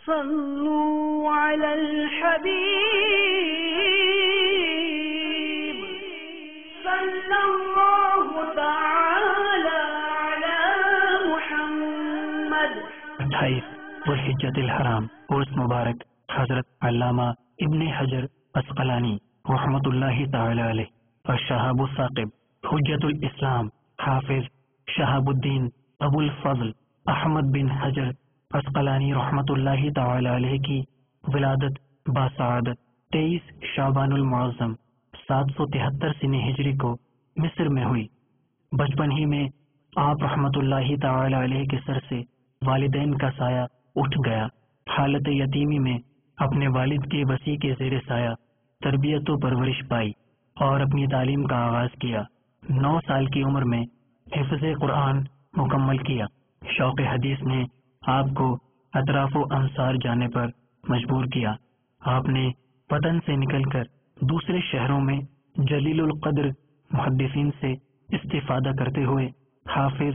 صلوا على الحبيب صلى الله تعالى على محمد. 28 ذوالحجۃ الحرام عرس مبارک حضرت علامہ ابن حجر عسقلانی رحمۃ اللہ تعالی علیہ اور شہاب الثاقب حجت الاسلام حافظ شہاب الدین ابو الفضل احمد بن حجر عسقلانی رحمۃ اللہ تعالی علیہ کی ولادت باسعادت 23 شعبان المعظم 773 سنہ ہجری کو مصر میں ہوئی. بچپن ہی میں آپ رحمۃ اللہ تعالی علیہ کے سر سے والدین کا سایہ اٹھ گیا. حالت یتیمی میں اپنے والد کے وسیع کے زیر سایہ تربیت و پرورش پائی اور اپنی تعلیم کا آغاز کیا. 9 سال کی عمر میں حفظ قرآن مکمل کیا. شوق حدیث نے آپ کو اطراف و امصار جانے پر مجبور کیا. آپ نے وطن سے نکل کر دوسرے شہروں میں جلیل القدر محدثین سے استفادہ کرتے ہوئے حافظ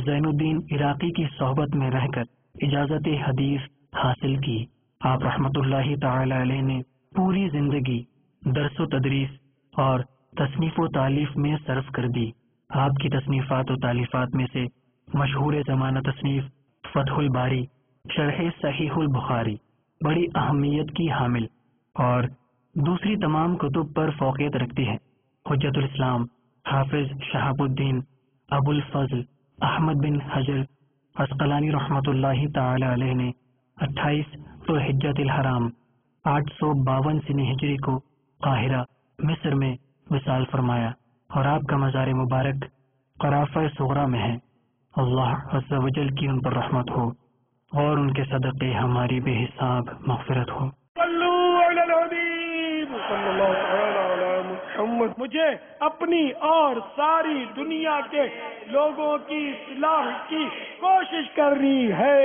زین الدین عراقی کی صحبت میں رہ کر اجازت حدیث حاصل کی. آپ رحمۃ اللہ تعالی علیہ نے پوری زندگی درس و تدریس اور تصنیف و تالیف میں صرف کر دی. آپ کی تصنیفات و تالیفات میں سے مشہور زمانہ تصنیف فتح الباری شرح صحیح البخاری بڑی اہمیت کی حامل اور دوسری تمام کتب پر فوقیت رکھتی ہے. حجت الاسلام حافظ شہاب الدین ابو الفضل احمد بن حجر عسقلانی رحمۃ اللہ تعالی علیہ نے 28 ذوالحجۃ الحرام 852 سنہ ہجری کو قاہرہ مصر میں وصال فرمایا اور آپ کا مزار مبارک قرافہ صغرا میں ہے. اللہ عز و جل کی ان پر رحمت ہو اور ان کے صدقے ہماری بے حساب مغفرت ہو. مجھے اپنی اور ساری دنیا کے لوگوں کی اصلاح کی کوشش کرنی ہے.